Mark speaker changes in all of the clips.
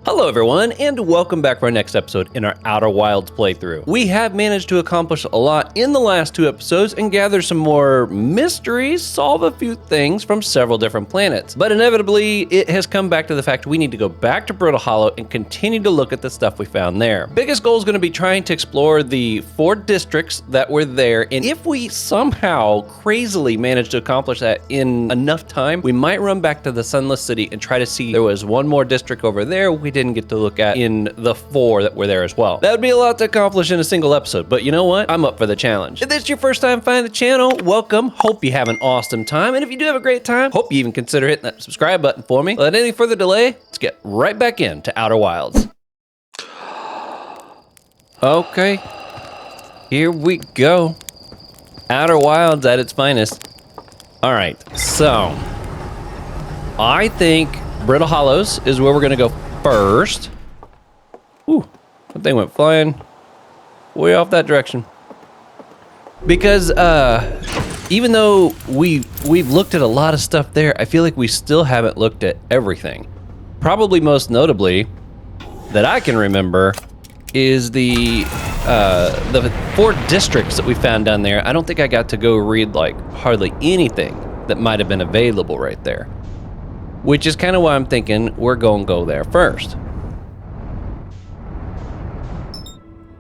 Speaker 1: Hello everyone, and welcome back for our next episode in our Outer Wilds playthrough. We have managed to accomplish a lot in the last two episodes and gather some more mysteries, solve a few things from several different planets. But inevitably, it has come back to the fact we need to go back to Brittle Hollow and continue to look at the stuff we found there. Biggest goal is going to be trying to explore the 4 districts that were there, and if we somehow crazily manage to accomplish that in enough time, we might run back to the Sunless City and try to see there was one more district over there we didn't get to look at in the 4 that were there as well. That would be a lot to accomplish in a single episode, but you know what? I'm up for the challenge. If this is your first time finding the channel, welcome. Hope you have an awesome time, and if you do have a great time, hope you even consider hitting that subscribe button for me. Without any further delay, let's get right back into Outer Wilds. Okay, here we go. Outer Wilds at its finest. All right, so I think Brittle Hollows is where we're gonna go first. Ooh, that thing went flying way off that direction. Because even though we've looked at a lot of stuff there, I feel like we still haven't looked at everything. Probably most notably, that I can remember, is the 4 districts that we found down there. I don't think I got to go read like hardly anything that might have been available right there. Which is kind of why I'm thinking we're going to go there first.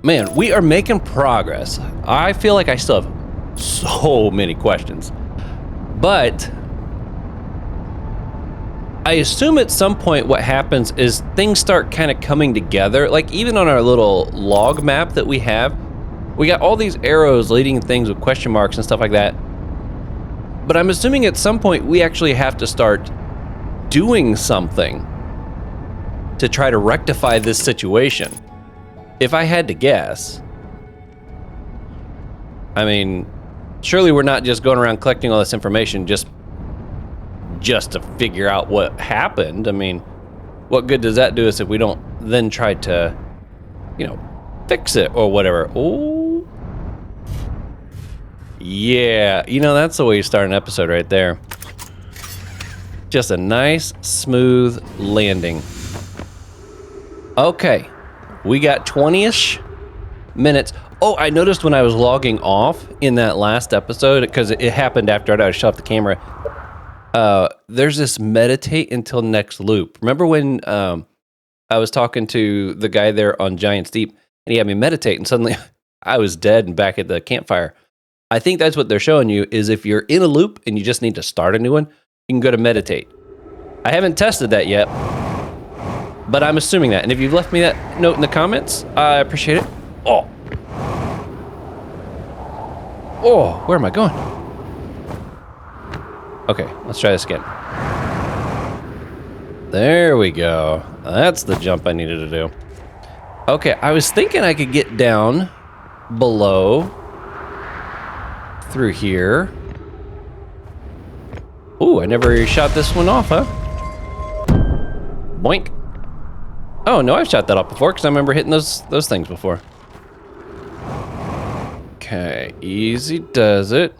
Speaker 1: Man, we are making progress. I feel like I still have so many questions. But I assume at some point what happens is things start kind of coming together. Like even on our little log map that we have, we got all these arrows leading things with question marks and stuff like that. But I'm assuming at some point we actually have to start doing something to try to rectify this situation. If I had to guess, I mean, surely we're not just going around collecting all this information just to figure out what happened. I mean, what good does that do us if we don't then try to, you know, fix it or whatever? Oh, yeah, you know, that's the way you start an episode right there. Just a nice, smooth landing. Okay, we got 20-ish minutes. Oh, I noticed when I was logging off in that last episode, because it happened after I shut off the camera, there's this meditate until next loop. Remember when I was talking to the guy there on Giant's Deep, and he had me meditate, and suddenly I was dead and back at the campfire. I think that's what they're showing you, is if you're in a loop and you just need to start a new one, you can go to meditate. I haven't tested that yet, but I'm assuming that. And if you've left me that note in the comments, I appreciate it. Oh, where am I going? Okay, let's try this again. There we go. That's the jump I needed to do. Okay, I was thinking I could get down below through here. Ooh, I never shot this one off, huh? Boink. Oh, no, I've shot that off before because I remember hitting those things before. Okay, easy does it.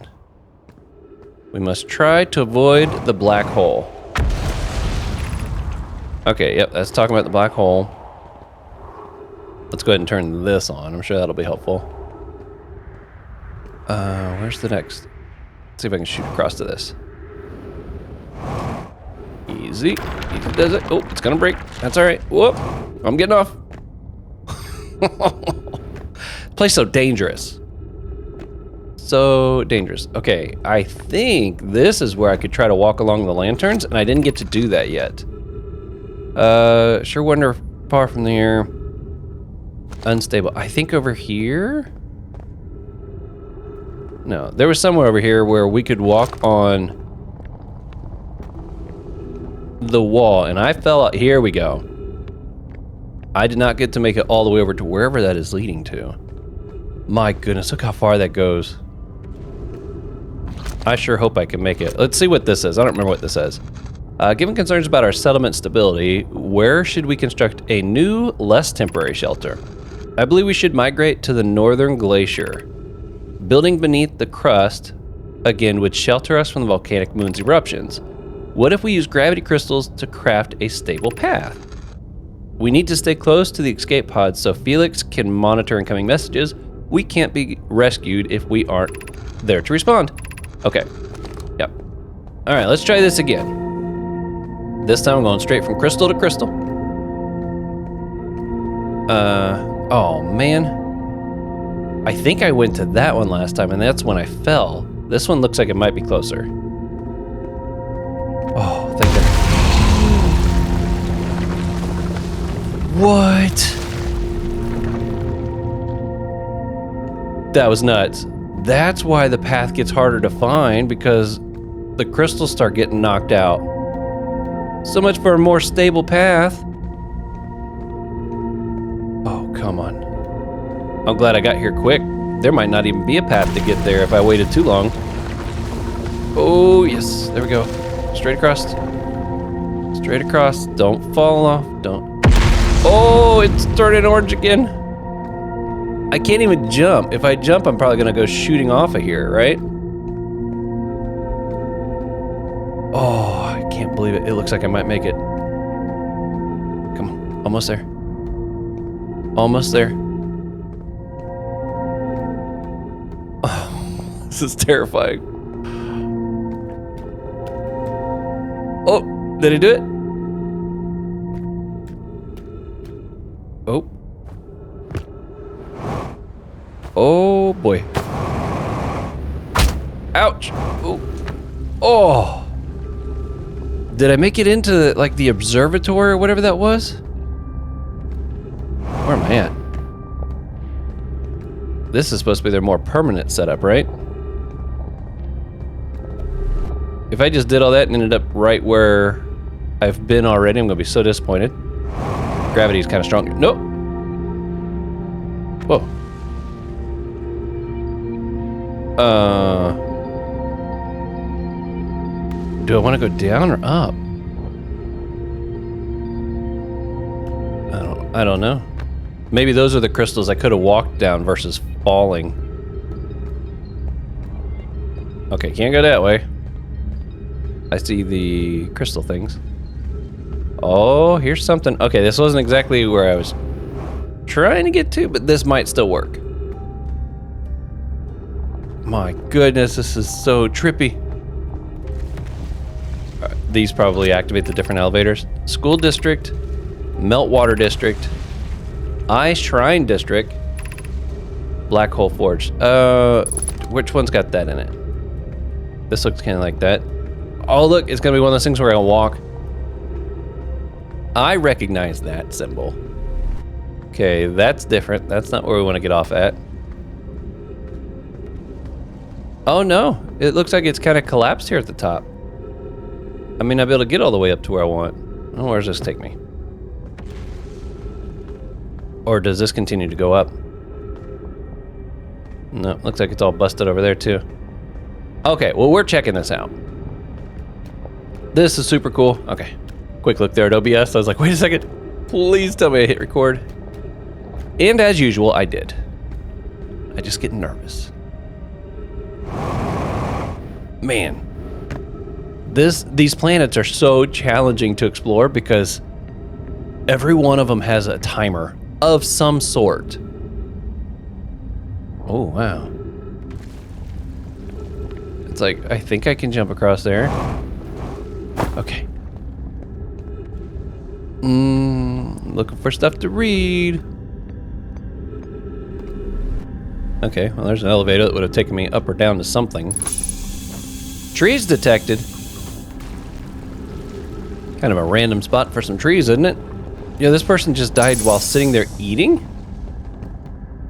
Speaker 1: We must try to avoid the black hole. Okay, yep, that's talking about the black hole. Let's go ahead and turn this on. I'm sure that'll be helpful. Where's the next? Let's see if I can shoot across to this. Easy does it. Oh, it's gonna break. That's all right. Whoop, I'm getting off. Place so dangerous. So dangerous. Okay, I think this is where I could try to walk along the lanterns, and I didn't get to do that yet. Sure wonder far from here. Unstable. I think over here? No, there was somewhere over here where we could walk on the wall, and I fell out. Here we go. I did not get to make it all the way over to wherever that is leading to. My goodness, look how far that goes. I sure hope I can make it. Let's see what this says. I don't remember what this says. Given concerns about our settlement stability, where should we construct a new, less temporary shelter? I believe we should migrate to the northern glacier. Building beneath the crust, again, would shelter us from the volcanic moon's eruptions. What if we use gravity crystals to craft a stable path? We need to stay close to the escape pods so Felix can monitor incoming messages. We can't be rescued if we aren't there to respond. Okay. Yep. All right, let's try this again. This time I'm going straight from crystal to crystal. Oh man. I think I went to that one last time and that's when I fell. This one looks like it might be closer. Oh, thank God. What? That was nuts. That's why the path gets harder to find, because the crystals start getting knocked out. So much for a more stable path. Oh, come on. I'm glad I got here quick. There might not even be a path to get there if I waited too long. Oh, yes. There we go. Straight across. Straight across. Don't fall off. Don't. Oh, it's turning orange again. I can't even jump. If I jump, I'm probably gonna go shooting off of here, right? Oh, I can't believe it. It looks like I might make it. Come on, almost there. Almost there. Oh, this is terrifying. Oh, did I do it? Oh. Oh boy. Ouch. Oh. Oh. Did I make it into like the observatory or whatever that was? Where am I at? This is supposed to be their more permanent setup, right? If I just did all that and ended up right where I've been already, I'm gonna be so disappointed. Gravity's kind of strong. Nope. Whoa. Do I want to go down or up? I don't know. Maybe those are the crystals I could have walked down versus falling. Okay, can't go that way. I see the crystal things. Oh, here's something. Okay, this wasn't exactly where I was trying to get to, but this might still work. My goodness, this is so trippy. These probably activate the different elevators. School district, Meltwater district, Ice Shrine district, Black Hole Forge. Which one's got that in it? This looks kind of like that. Oh, look, it's gonna be one of those things where I walk. I recognize that symbol. Okay, that's different. That's not where we want to get off at. Oh no, it looks like it's kind of collapsed here at the top. I may not be able to get all the way up to where I want. Oh, where does this take me? Or does this continue to go up? No, looks like it's all busted over there too. Okay, well, we're checking this out. This is super cool. Okay, quick look there at OBS. I was like, wait a second. Please tell me I hit record. And as usual, I did. I just get nervous. Man. These planets are so challenging to explore because every one of them has a timer of some sort. Oh, wow. It's like, I think I can jump across there. Okay. Looking for stuff to read. Okay, well, there's an elevator that would have taken me up or down to something. Trees detected. Kind of a random spot for some trees, isn't it? Yeah, this person just died while sitting there eating?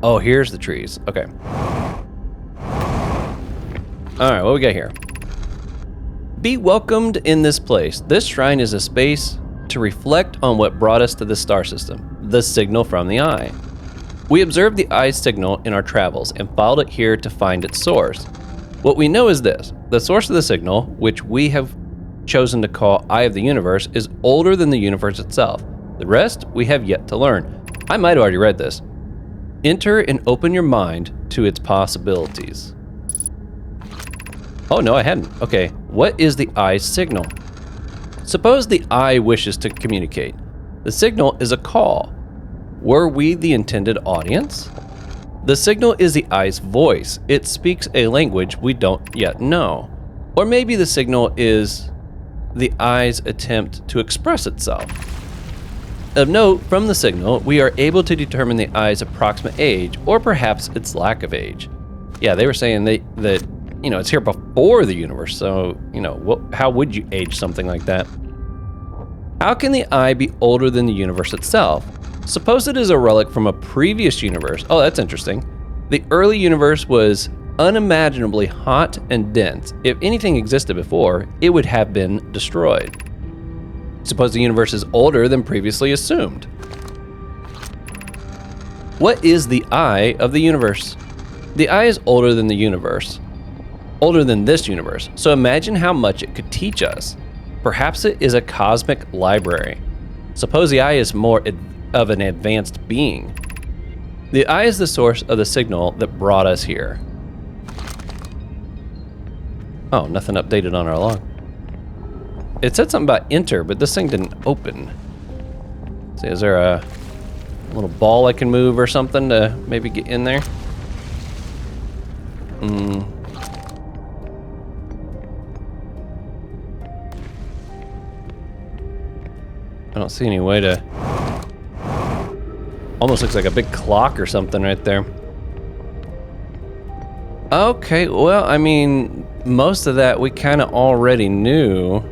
Speaker 1: Oh, here's the trees. Okay. Alright, what we got here? Be welcomed in this place. This shrine is a space to reflect on what brought us to the star system, the signal from the eye. We observed the eye's signal in our travels and followed it here to find its source. What we know is this: the source of the signal, which we have chosen to call Eye of the Universe, is older than the universe itself. The rest we have yet to learn. I might have already read this. Enter and open your mind to its possibilities. Oh no, I hadn't. Okay, what is the eye's signal? Suppose the eye wishes to communicate. The signal is a call. Were we the intended audience? The signal is the eye's voice. It speaks a language we don't yet know. Or maybe the signal is the eye's attempt to express itself. Of note, from the signal, we are able to determine the eye's approximate age, or perhaps its lack of age. Yeah, they were saying that it's here before the universe, so, how would you age something like that? How can the eye be older than the universe itself? Suppose it is a relic from a previous universe. Oh, that's interesting. The early universe was unimaginably hot and dense. If anything existed before, it would have been destroyed. Suppose the universe is older than previously assumed. What is the eye of the universe? The eye is older than the universe. Older than this universe. So imagine how much it could teach us. Perhaps it is a cosmic library. Suppose the eye is more of an advanced being. The eye is the source of the signal that brought us here. Oh, nothing updated on our log. It said something about enter, but this thing didn't open. See, is there a little ball I can move or something to maybe get in there? I don't see any way to... Almost looks like a big clock or something right there. Okay, well, I mean, most of that we kind of already knew.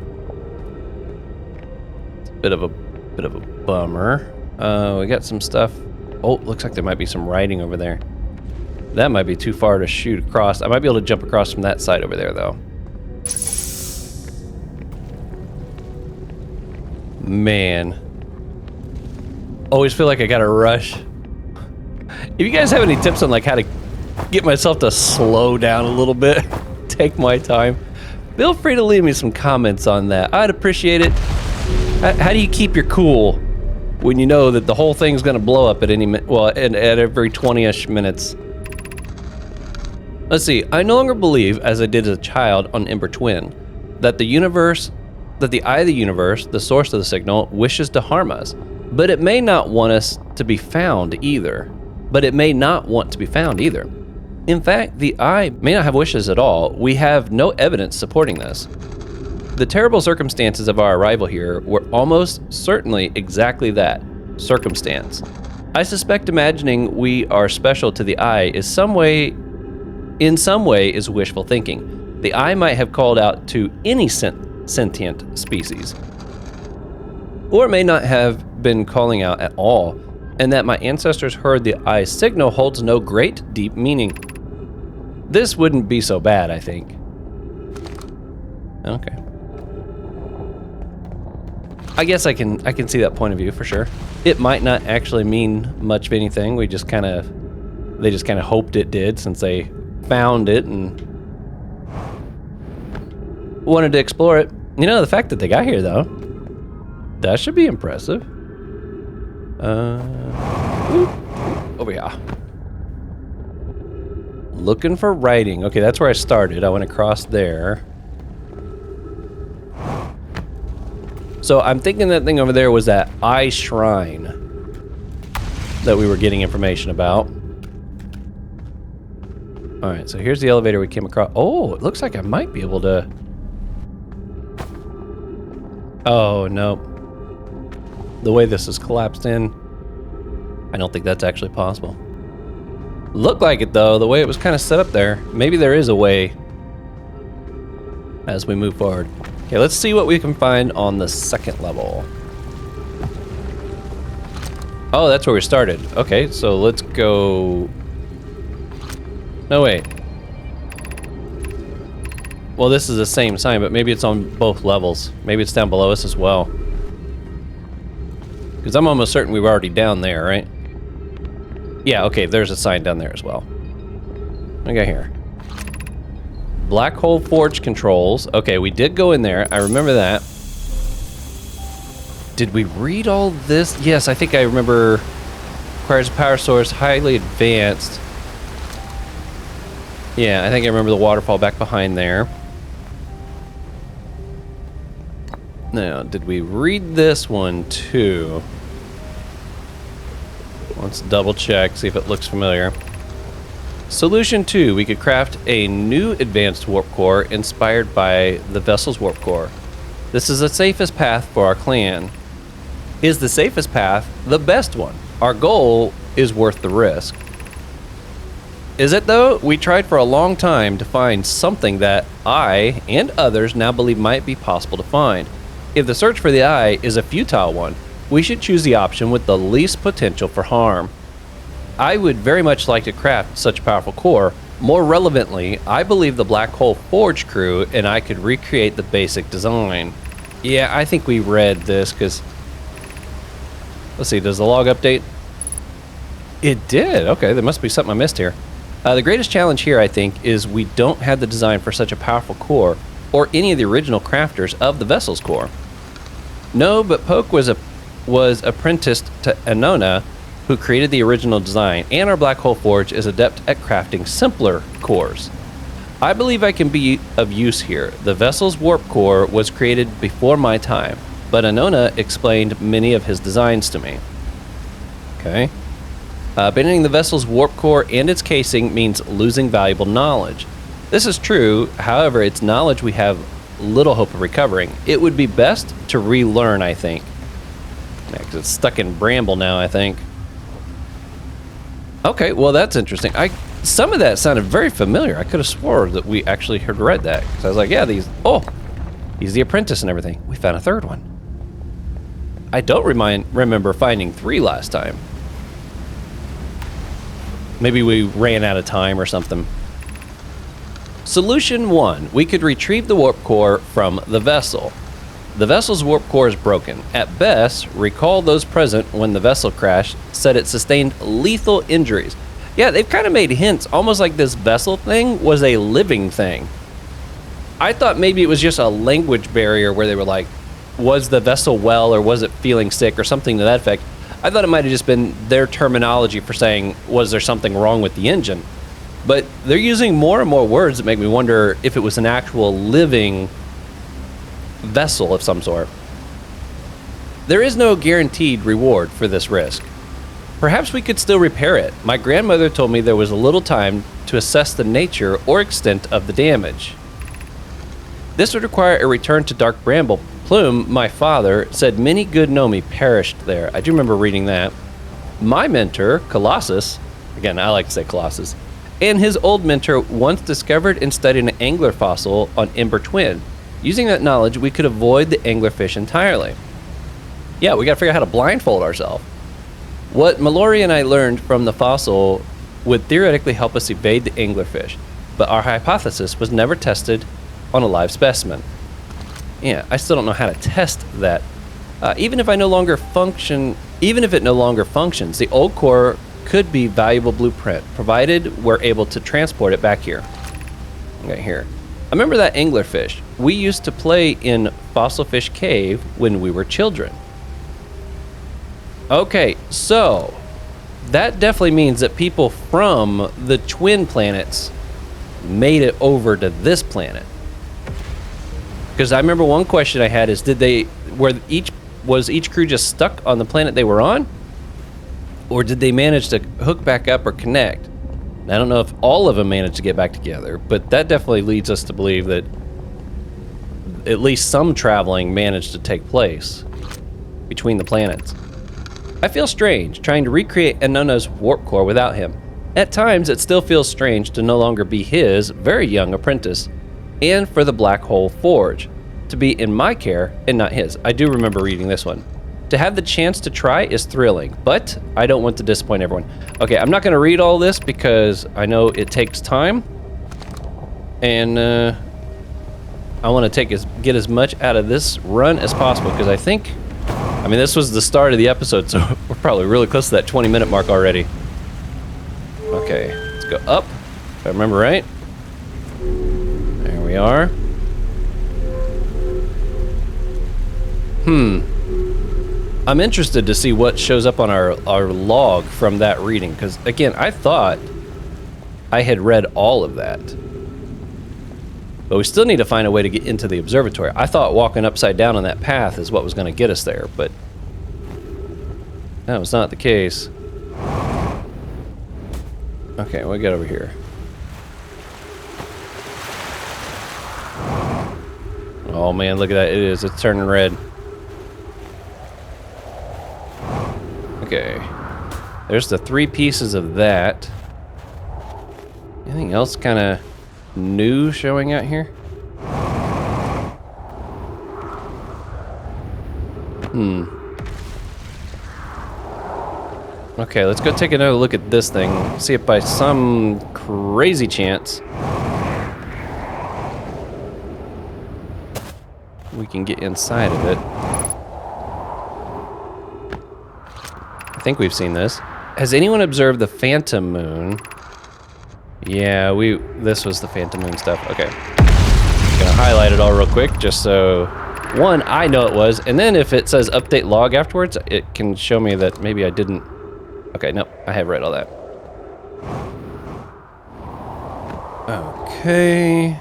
Speaker 1: It's a bit of a bummer. We got some stuff. Oh, looks like there might be some writing over there. That might be too far to shoot across. I might be able to jump across from that side over there, though. Man. Always feel like I gotta rush. If you guys have any tips on like how to get myself to slow down a little bit, take my time, feel free to leave me some comments on that. I'd appreciate it. How do you keep your cool when you know that the whole thing's gonna blow up at any minute? Well, at every 20-ish minutes. Let's see. I no longer believe, as I did as a child on Ember Twin, that the eye of the universe, the source of the signal, wishes to harm us. But it may not want us to be found either. In fact, the eye may not have wishes at all. We have no evidence supporting this. The terrible circumstances of our arrival here were almost certainly exactly that, circumstance. I suspect imagining we are special to the eye is in some way is wishful thinking. The eye might have called out to any sentient species. Or it may not have been calling out at all, and that my ancestors heard the eye's signal holds no great, deep meaning. This wouldn't be so bad, I think. Okay. I guess I can see that point of view for sure. It might not actually mean much of anything. They just kind of hoped it did since they found it and wanted to explore it. You know, the fact that they got here though, that should be impressive. Over here. Looking for writing. Okay, that's where I started. I went across there. So I'm thinking that thing over there was that eye shrine that we were getting information about. All right, so here's the elevator we came across. Oh, it looks like I might be able to... Oh, no. The way this is collapsed in, I don't think that's actually possible. Looked like it, though, the way it was kind of set up there. Maybe there is a way as we move forward. Okay, let's see what we can find on the second level. Oh, that's where we started. Okay, so let's go... No, wait. Well, this is the same sign, but maybe it's on both levels. Maybe it's down below us as well. Because I'm almost certain we were already down there, right? Yeah, okay, there's a sign down there as well. What do we got here? Black hole forge controls. Okay, we did go in there. I remember that. Did we read all this? Yes, I think I remember. Requires a power source, highly advanced. Yeah, I think I remember the waterfall back behind there. Now, did we read this one too? Let's double check, see if it looks familiar. Solution 2, we could craft a new advanced warp core inspired by the vessel's warp core. This is the safest path for our clan. Is the safest path the best one? Our goal is worth the risk. Is it though? We tried for a long time to find something that I and others now believe might be possible to find. If the search for the eye is a futile one, we should choose the option with the least potential for harm. I would very much like to craft such a powerful core. More relevantly, I believe the Black Hole Forge crew and I could recreate the basic design. Yeah, I think we read this because... Let's see, does the log update? It did. Okay, there must be something I missed here. The greatest challenge here, I think, is we don't have the design for such a powerful core or any of the original crafters of the vessel's core. No, but Poke was apprenticed to Anona, who created the original design, and our Black Hole Forge is adept at crafting simpler cores. I believe I can be of use here. The vessel's warp core was created before my time, but Anona explained many of his designs to me. Okay. Abandoning the vessel's warp core and its casing means losing valuable knowledge. This is true, however, it's knowledge we have little hope of recovering. It would be best to relearn, I think. Yeah, 'cause it's stuck in bramble now, I think. Okay, well that's interesting. Some of that sounded very familiar. I could have swore that we actually had read that. So I was like, yeah, he's the apprentice and everything. We found a third one. I don't remember finding 3 last time. Maybe we ran out of time or something. Solution 1. We could retrieve the warp core from the vessel. The vessel's warp core is broken. At best, recall those present when the vessel crashed said it sustained lethal injuries. Yeah, they've kind of made hints, almost like this vessel thing was a living thing. I thought maybe it was just a language barrier where they were like, was the vessel well or was it feeling sick or something to that effect. I thought it might have just been their terminology for saying, was there something wrong with the engine? But they're using more and more words that make me wonder if it was an actual living vessel of some sort. There is no guaranteed reward for this risk. Perhaps we could still repair it. My grandmother told me there was a little time to assess the nature or extent of the damage. This would require a return to Dark Bramble. Plume, my father, said many good Nomi perished there. I do remember reading that. My mentor, Colossus, again, I like to say Colossus, and his old mentor once discovered and studied an angler fossil on Ember Twin. Using that knowledge, we could avoid the anglerfish entirely. Yeah, we gotta figure out how to blindfold ourselves. What Mallory and I learned from the fossil would theoretically help us evade the anglerfish, but our hypothesis was never tested on a live specimen. Yeah, I still don't know how to test that. Even if it no longer functions, the old core could be valuable blueprint, provided we're able to transport it back here. Okay, here. I remember that anglerfish. We used to play in Fossil Fish Cave when we were children. Okay, so that definitely means that people from the twin planets made it over to this planet. Because I remember one question I had is, was each crew just stuck on the planet they were on? Or did they manage to hook back up or connect? And I don't know if all of them managed to get back together, but that definitely leads us to believe that at least some traveling managed to take place between the planets. I feel strange trying to recreate Anona's warp core without him. At times, it still feels strange to no longer be his very young apprentice, and for the Black Hole Forge to be in my care and not his. I do remember reading this one. To have the chance to try is thrilling, but I don't want to disappoint everyone. Okay, I'm not going to read all this because I know it takes time, and I want to get as much out of this run as possible, because I mean, this was the start of the episode, so we're probably really close to that 20-minute mark already. Okay, let's go up, if I remember right. There we are. I'm interested to see what shows up on our log from that reading, because again, I thought I had read all of that. But we still need to find a way to get into the observatory. I thought walking upside down on that path is what was going to get us there, but that was not the case. Okay, what we got over here? Oh man, look at that. It is. It's turning red. Okay. There's the 3 pieces of that. Anything else kind of new showing out here? Okay, let's go take another look at this thing. See if by some crazy chance we can get inside of it. I think we've seen this. Has anyone observed the Phantom Moon? Yeah, this was the Phantom Moon stuff. Okay. Gonna highlight it all real quick just so, one, I know it was, and then if it says update log afterwards, it can show me that maybe I didn't. Okay, nope, I have read all that. Okay.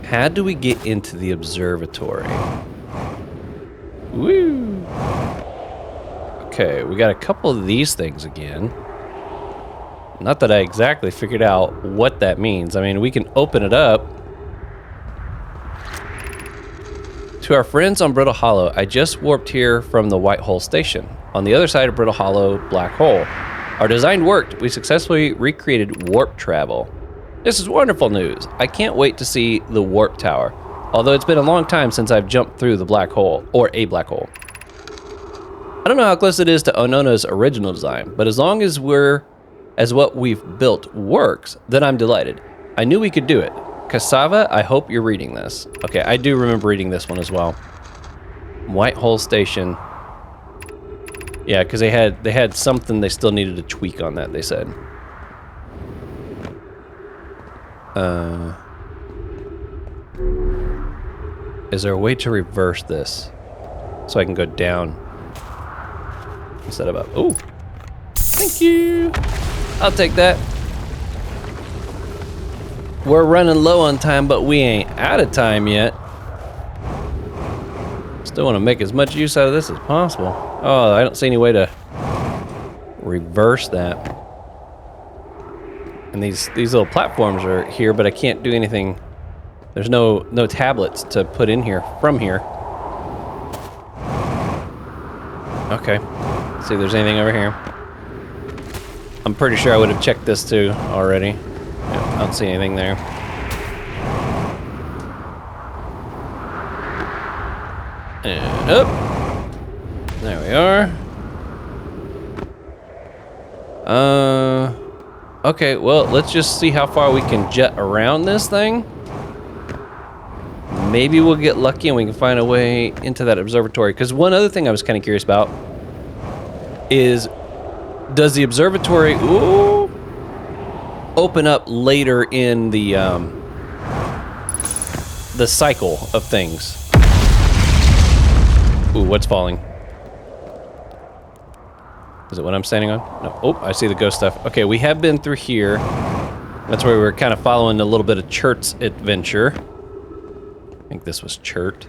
Speaker 1: How do we get into the observatory? Woo! Okay, we got a couple of these things again. Not that I exactly figured out what that means. I mean, we can open it up. To our friends on Brittle Hollow, I just warped here from the White Hole Station. On the other side of Brittle Hollow, Black Hole. Our design worked. We successfully recreated warp travel. This is wonderful news. I can't wait to see the warp tower. Although it's been a long time since I've jumped through the black hole, or a black hole. I don't know how close it is to Onona's original design, but as long as what we've built works, then I'm delighted. I knew we could do it. Cassava, I hope you're reading this. Okay, I do remember reading this one as well. White Hole Station. Yeah, because they had something they still needed to tweak on that, they said. Is there a way to reverse this? So I can go down instead of up. Oh, thank you. I'll take that. We're running low on time, but we ain't out of time yet. Still want to make as much use out of this as possible. Oh, I don't see any way to reverse that. And these little platforms are here, but I can't do anything. There's no tablets to put in here from here. Okay. Let's see if there's anything over here. I'm pretty sure I would have checked this too already. Yep, I don't see anything there. And up. There we are. Okay, well, let's just see how far we can jet around this thing. Maybe we'll get lucky and we can find a way into that observatory. Because one other thing I was kind of curious about is, does the observatory open up later in the cycle of things? Ooh, what's falling? Is it what I'm standing on? No. Oh, I see the ghost stuff. Okay, we have been through here. That's where we were kind of following a little bit of Chert's adventure. I think this was Chert.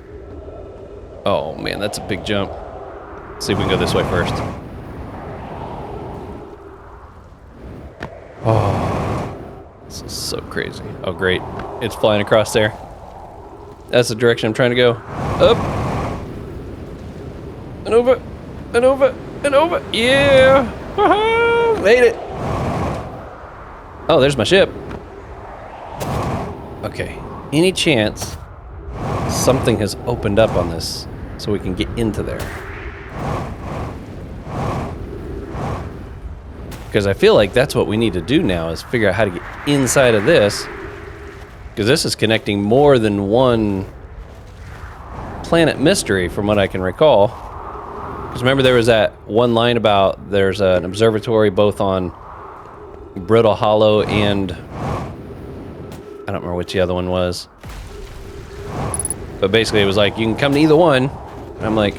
Speaker 1: Oh man, that's a big jump. Let's see if we can go this way first. Oh, this is so crazy. Oh great, it's flying across there. That's the direction I'm trying to go. Up. And over. And over. And over. Yeah. Made it. Oh, there's my ship. Okay. Any chance something has opened up on this so we can get into there? Because I feel like that's what we need to do now, is figure out how to get inside of this. Because this is connecting more than one planet mystery from what I can recall. Because remember there was that one line about there's an observatory both on Brittle Hollow and I don't remember which the other one was. But basically it was like, you can come to either one. And I'm like,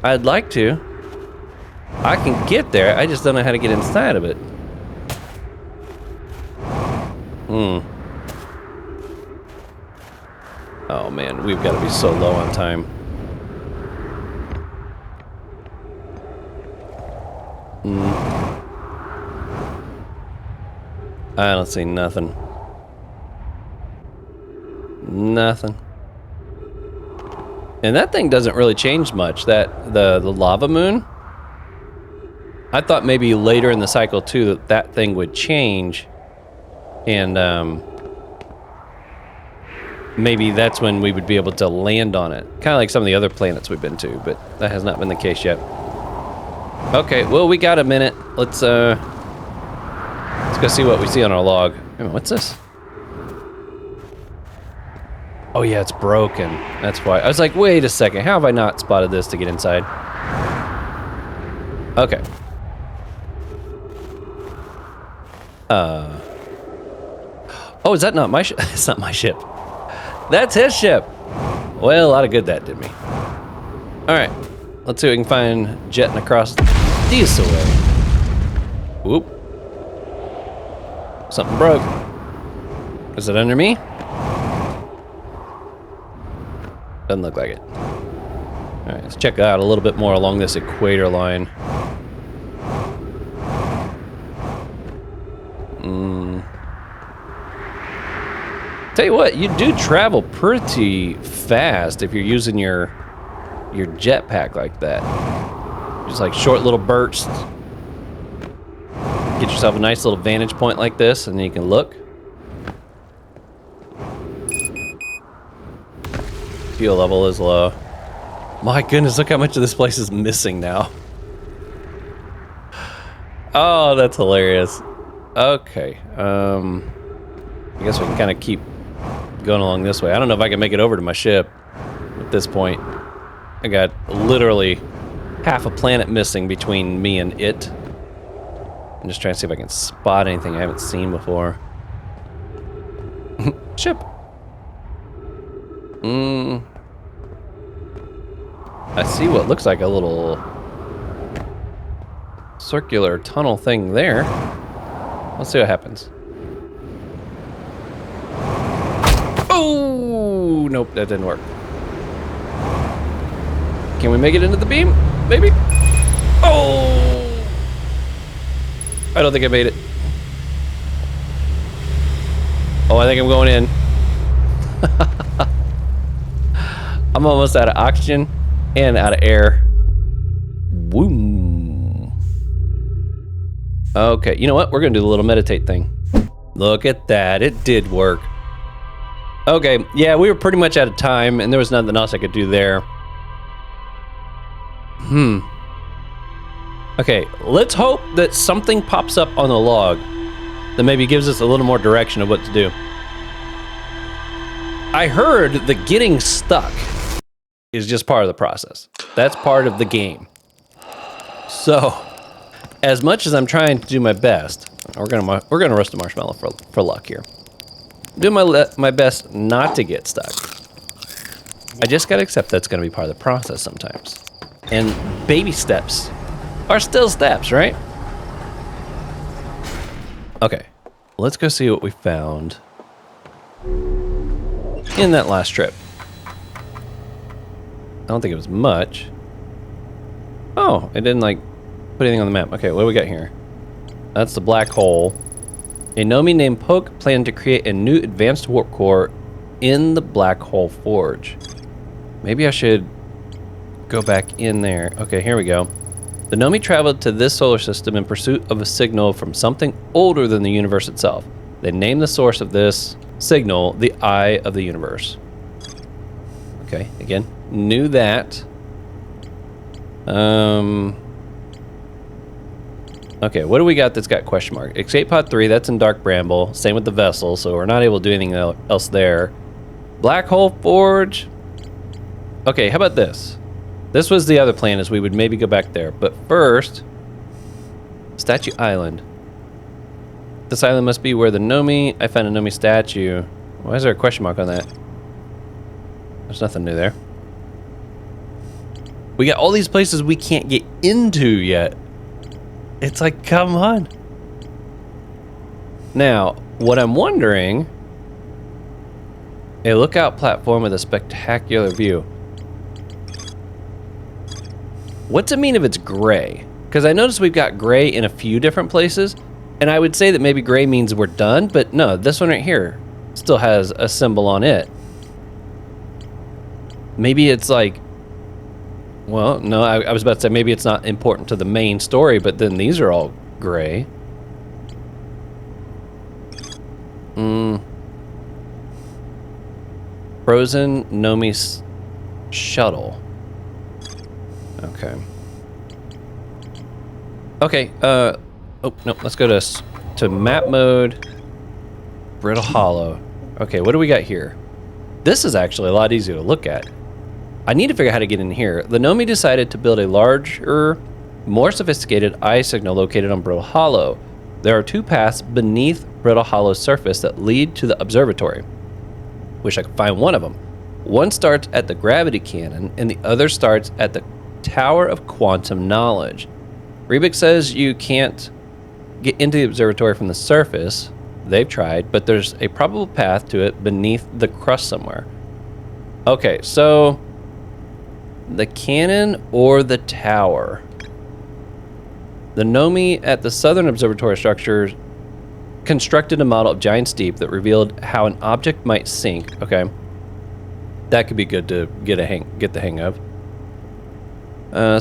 Speaker 1: I'd like to. I can get there, I just don't know how to get inside of it. Oh man, we've got to be so low on time. I don't see nothing. Nothing. And that thing doesn't really change much. The lava moon. I thought maybe later in the cycle too that thing would change, and maybe that's when we would be able to land on it. Kind of like some of the other planets we've been to, but that has not been the case yet. Okay, well, we got a minute. Let's go see what we see on our log. Wait a minute, what's this? Oh yeah, it's broken. That's why. I was like, wait a second, how have I not spotted this to get inside? Okay. Oh, is that not my ship? It's not my ship. That's his ship. Well, a lot of good that did me. All right, let's see what we can find jetting across this way. Whoop. Something broke. Is it under me? Doesn't look like it. All right, let's check out a little bit more along this equator line. Tell you what, you do travel pretty fast if you're using your jetpack like that. Just like short little bursts. Get yourself a nice little vantage point like this, and then you can look. Fuel level is low. My goodness, look how much of this place is missing now. Oh, that's hilarious. Okay, I guess we can kind of keep going along this way. I don't know if I can make it over to my ship at this point. I got literally half a planet missing between me and it. I'm just trying to see if I can spot anything I haven't seen before. Ship. I see what looks like a little circular tunnel thing there. Let's see what happens. Oh, nope, that didn't work. Can we make it into the beam? Maybe? Oh! I don't think I made it. Oh, I think I'm going in. I'm almost out of oxygen and out of air. Boom. Okay, you know what? We're gonna do the little meditate thing. Look at that, it did work. Okay, yeah, we were pretty much out of time, and there was nothing else I could do there. Okay, let's hope that something pops up on the log that maybe gives us a little more direction of what to do. I heard that getting stuck is just part of the process. That's part of the game. So, as much as I'm trying to do my best, we're gonna roast a marshmallow for luck here. Do my best not to get stuck. I just gotta accept that's gonna be part of the process sometimes. And baby steps are still steps, right? Okay, let's go see what we found in that last trip. I don't think it was much. Oh, it didn't like put anything on the map. Okay, what do we got here? That's the black hole. A Nomi named Poke planned to create a new advanced warp core in the black hole forge. Maybe I should go back in there. Okay, here we go. The Nomi traveled to this solar system in pursuit of a signal from something older than the universe itself. They named the source of this signal the Eye of the Universe. Okay, again, knew that. Okay, what do we got that's got question mark? Escape pod 3, that's in Dark Bramble. Same with the vessel, so we're not able to do anything else there. Black hole forge. Okay, how about this? This was the other plan, is we would maybe go back there. But first, Statue Island. This island must be where the Nomi... I found a Nomi statue. Why is there a question mark on that? There's nothing new there. We got all these places we can't get into yet. It's like, come on. Now, what I'm wondering... A lookout platform with a spectacular view. What's it mean if it's gray? Because I noticed we've got gray in a few different places, and I would say that maybe gray means we're done, but no, this one right here still has a symbol on it. Maybe it's like, well, no, I was about to say maybe it's not important to the main story, but then these are all gray. Frozen Nomi's shuttle. Okay. Okay, oh, no, let's go to map mode, Brittle Hollow. Okay, what do we got here? This is actually a lot easier to look at. I need to figure out how to get in here. The Nomi decided to build a larger, more sophisticated eye signal located on Brittle Hollow. There are 2 paths beneath Brittle Hollow's surface that lead to the observatory. Wish I could find one of them. One starts at the gravity cannon, and the other starts at the Tower of Quantum Knowledge. Rebik says you can't get into the observatory from the surface. They've tried, but there's a probable path to it beneath the crust somewhere. Okay, so the cannon or the tower. The Nomi at the southern observatory structure constructed a model of Giant's Deep that revealed how an object might sink. Okay, that could be good to get the hang of.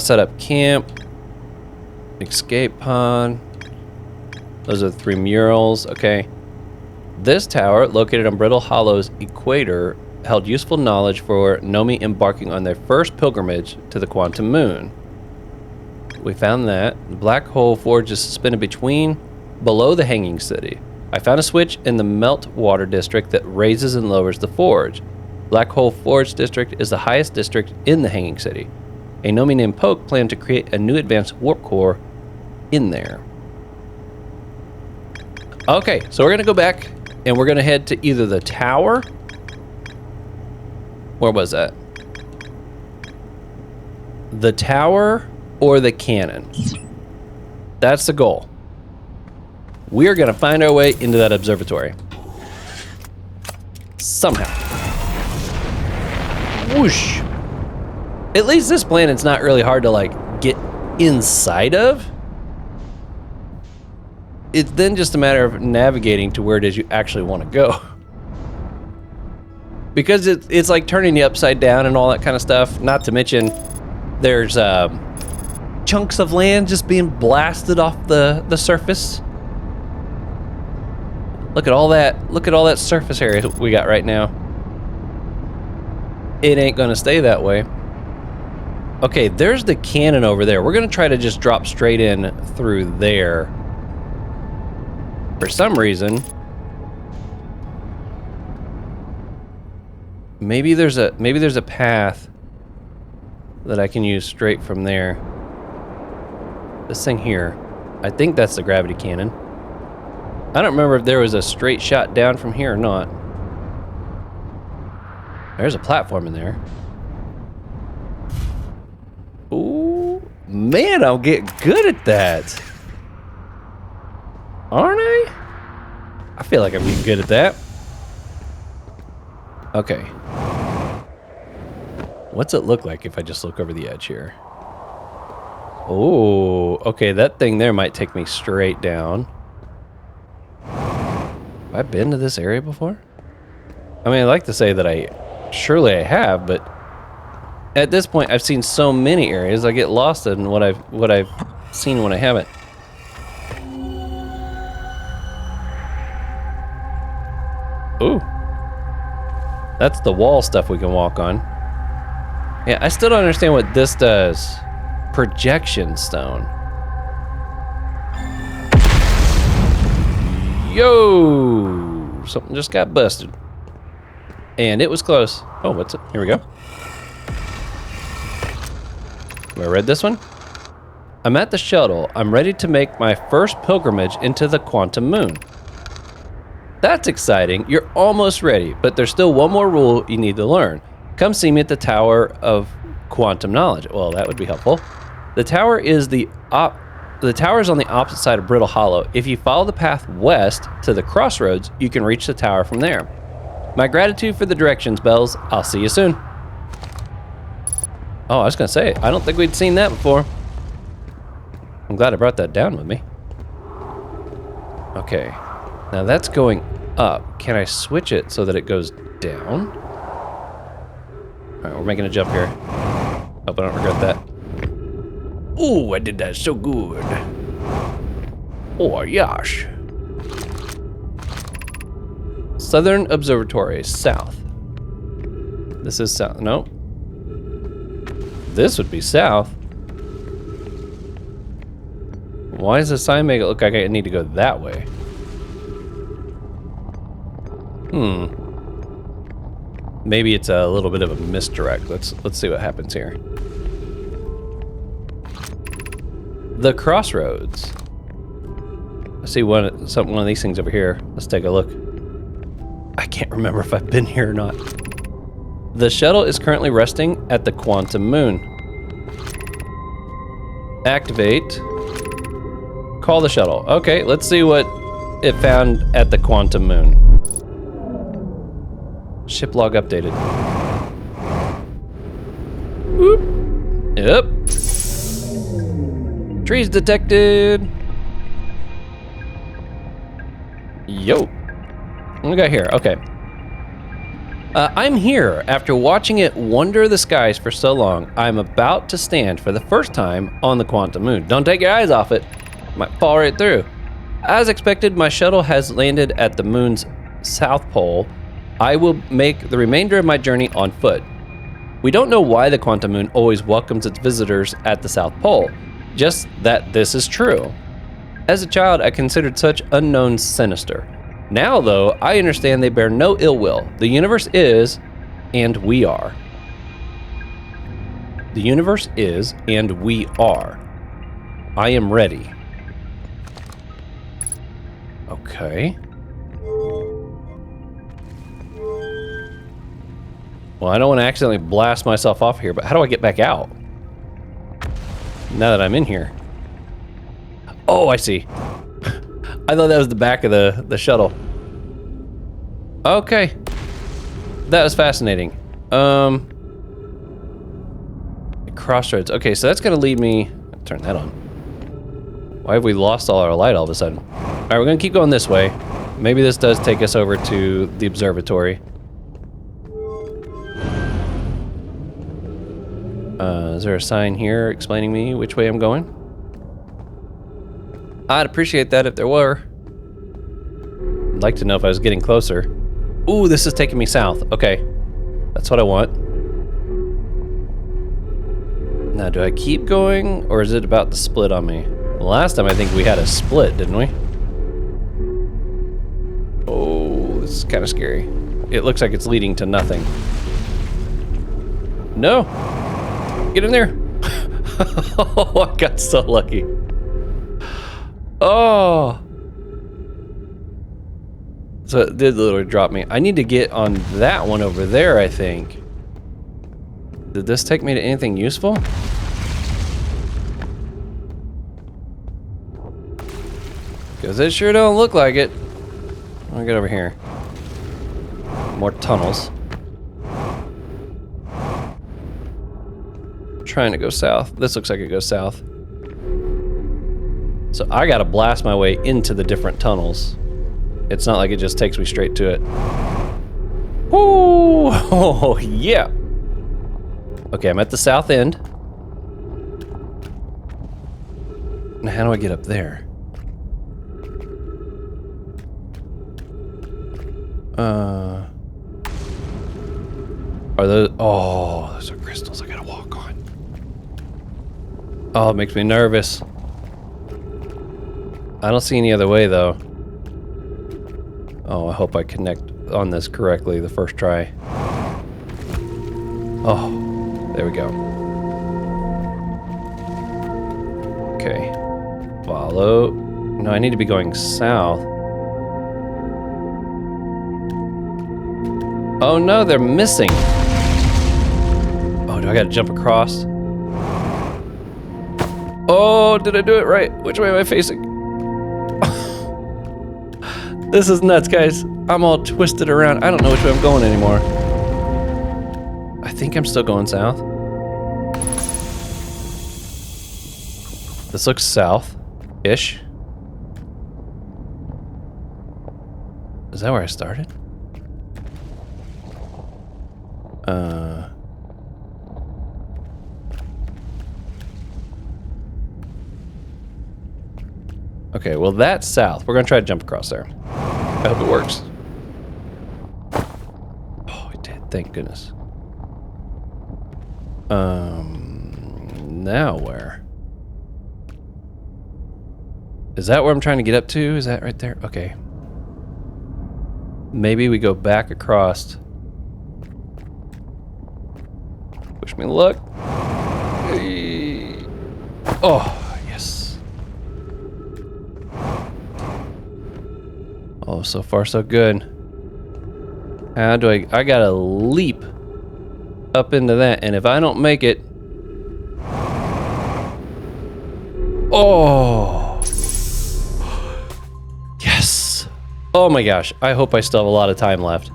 Speaker 1: Set up camp, escape pod. Those are the 3 murals. Okay, this tower, located on Brittle Hollow's equator, held useful knowledge for Nomi embarking on their first pilgrimage to the Quantum Moon. We found that the black hole forge is suspended below the Hanging City. I found a switch in the Meltwater district that raises and lowers the forge. Black Hole Forge district is the highest district in the Hanging City. A Nomi named Poke planned to create a new advanced warp core in there. Okay, so we're gonna go back and we're gonna head to either the tower. Where was that? The tower or the cannon. That's the goal. We are gonna find our way into that observatory. Somehow. Whoosh. At least this planet's not really hard to like get inside of. It's then just a matter of navigating to where it is you actually want to go. Because it's like turning you upside down and all that kind of stuff. Not to mention there's chunks of land just being blasted off the surface. Look at all that surface area we got right now. It ain't gonna stay that way. Okay, there's the cannon over there. We're gonna try to just drop straight in through there. For some reason, maybe there's a path that I can use straight from there. This thing here, I think that's the gravity cannon. I don't remember if there was a straight shot down from here or not. There's a platform in there. Ooh, man, I'll get good at that. Aren't I? I feel like I'm getting good at that. Okay. What's it look like if I just look over the edge here? Oh, okay, that thing there might take me straight down. Have I been to this area before? I mean, I'd like to say that surely I have, but at this point I've seen so many areas I get lost in what I've seen when I haven't. Ooh. That's the wall stuff we can walk on. Yeah, I still don't understand what this does. Projection stone. Yo! Something just got busted. And it was close. Oh, what's it? Here we go. Have I read this one? I'm at the shuttle. I'm ready to make my first pilgrimage into the Quantum Moon. That's exciting. You're almost ready, but there's still one more rule you need to learn. Come see me at the Tower of Quantum Knowledge. Well, that would be helpful. The tower is on the opposite side of Brittle Hollow. If you follow the path west to the crossroads, you can reach the tower from there. My gratitude for the directions, Bells. I'll see you soon. Oh, I was gonna say, I don't think we'd seen that before. I'm glad I brought that down with me. Okay. Now that's going up. Can I switch it so that it goes down? All right, we're making a jump here. Hope I don't regret that. Ooh, I did that so good. Oh, yash. Southern Observatory, south. This is south. No. This would be south. Why does the sign make it look like I need to go that way? Maybe it's a little bit of a misdirect. Let's see what happens here. The crossroads. I see one of these things over here. Let's take a look. I can't remember if I've been here or not. The shuttle is currently resting at the quantum moon. Activate. Call the shuttle. Okay, let's see what it found at the quantum moon. Ship log updated. Whoop. Yep. Trees detected. Yo. What do we got here? Okay. I'm here after watching it wander the skies for so long. I'm about to stand for the first time on the quantum moon. Don't take your eyes off it. Might fall right through. As expected, my shuttle has landed at the moon's south pole. I will make the remainder of my journey on foot. We don't know why the quantum moon always welcomes its visitors at the South Pole, just that this is true. As a child, I considered such unknowns sinister. Now, though, I understand they bear no ill will. The universe is, and we are. The universe is, and we are. I am ready. Okay. Well, I don't want to accidentally blast myself off here, but how do I get back out? Now that I'm in here. Oh, I see. I thought that was the back of the shuttle. Okay. That was fascinating. Crossroads. Okay, so that's gonna lead me... Turn that on. Why have we lost all our light all of a sudden? All right, we're gonna keep going this way. Maybe this does take us over to the observatory. Is there a sign here explaining me which way I'm going? I'd appreciate that if there were. I'd like to know if I was getting closer. Ooh, this is taking me south. Okay, that's what I want. Now, do I keep going, or is it about to split on me? Last time I think we had a split, didn't we? Oh, this is kind of scary. It looks like it's leading to nothing. No! Get in there! Oh, I got so lucky. Oh! So it did literally drop me. I need to get on that one over there, I think. Did this take me to anything useful? Because it sure don't look like it. I'll get over here. More tunnels. Trying to go south. This looks like it goes south. So I gotta blast my way into the different tunnels. It's not like it just takes me straight to it. Woo! Oh, yeah. Okay, I'm at the south end. Now, how do I get up there? Are those... Oh, those are crystals I gotta walk on. Oh, it makes me nervous. I don't see any other way, though. Oh, I hope I connect on this correctly the first try. Oh, there we go. Okay. Follow. No, I need to be going south. Oh no, they're missing. Oh, do I gotta jump across? Oh, did I do it right? Which way am I facing? This is nuts, guys. I'm all twisted around. I don't know which way I'm going anymore. I think I'm still going south. This looks south-ish. Is that where I started? Okay, well that's south. We're gonna try to jump across there. I hope it works. Oh, it did, thank goodness. Now where? Is that where I'm trying to get up to? Is that right there? Okay. Maybe we go back across. Wish me luck. Oh, yes. Oh, so far so good. How do I gotta leap up into that, and if I don't make it. Oh. Yes. Oh my gosh, I hope I still have a lot of time left.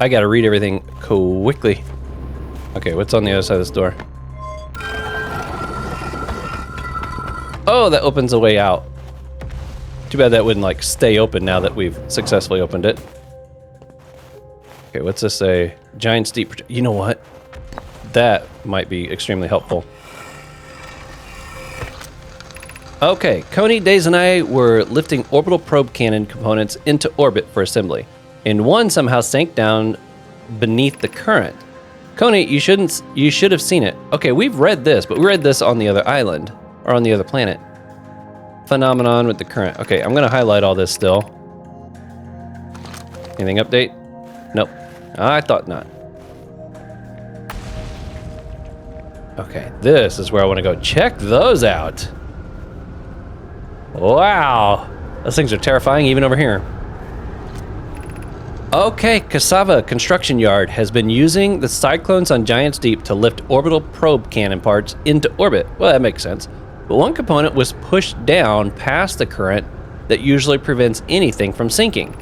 Speaker 1: I gotta read everything quickly. Okay, what's on the other side of this door? Oh, that opens a way out. Too bad that wouldn't like stay open now that we've successfully opened it. Okay, what's this say? Giant steep. You know what? That might be extremely helpful. Okay, Coney, Days, and I were lifting orbital probe cannon components into orbit for assembly, and one somehow sank down beneath the current. Coney, you should have seen it. Okay, we've read this, but we read this on the other island, or on the other planet. Phenomenon with the current. Okay, I'm gonna highlight all this still. Anything update? Nope. I thought not. Okay, this is where I want to go. Check those out. Wow, those things are terrifying even over here. Okay, Cassava Construction Yard has been using the cyclones on Giant's Deep to lift orbital probe cannon parts into orbit. Well, that makes sense. But one component was pushed down past the current that usually prevents anything from sinking.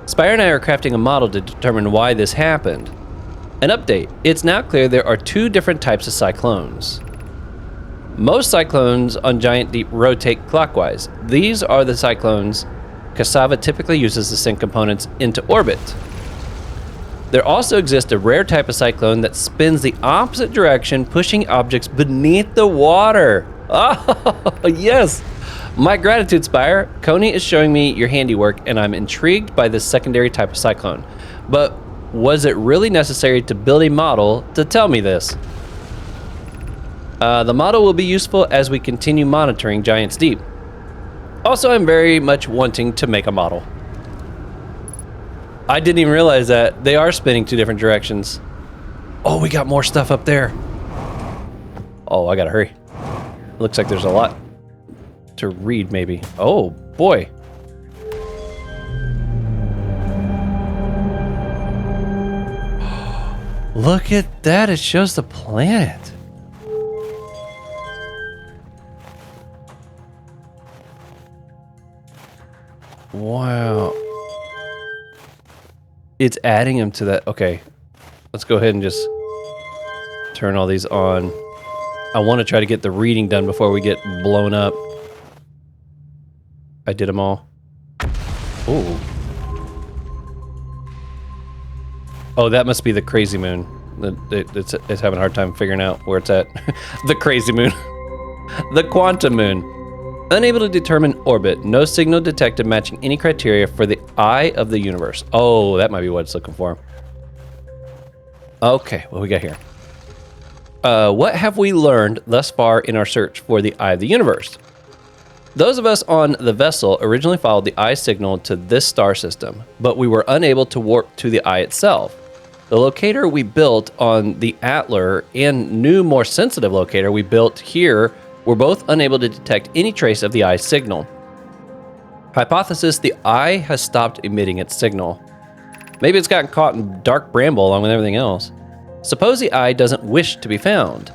Speaker 1: Spire and I are crafting a model to determine why this happened. An update. It's now clear there are two different types of cyclones. Most cyclones on Giant Deep rotate clockwise. These are the cyclones Cassava typically uses to send components into orbit. There also exists a rare type of cyclone that spins the opposite direction, pushing objects beneath the water. Oh, yes. My gratitude, Spire. Coney is showing me your handiwork, and I'm intrigued by this secondary type of cyclone. But was it really necessary to build a model to tell me this? The model will be useful as we continue monitoring Giant's Deep. Also, I'm very much wanting to make a model. I didn't even realize that they are spinning two different directions. Oh, we got more stuff up there. Oh, I gotta hurry. Looks like there's a lot to read, maybe. Oh, boy. Look at that, it shows the planet. Wow. It's adding them to that. Okay. Let's go ahead and just turn all these on. I want to try to get the reading done before we get blown up. I did them all. Ooh. Oh, that must be the crazy moon. It's having a hard time figuring out where it's at. The crazy moon. The quantum moon. Unable to determine orbit. No signal detected matching any criteria for the eye of the universe. Oh, that might be what it's looking for. Okay, what we got here? What have we learned thus far in our search for the eye of the universe? Those of us on the vessel originally followed the eye signal to this star system, but we were unable to warp to the eye itself. The locator we built on the Atlas and new, more sensitive locator we built here were both unable to detect any trace of the eye's signal. Hypothesis: the eye has stopped emitting its signal. Maybe it's gotten caught in dark bramble along with everything else. Suppose the eye doesn't wish to be found.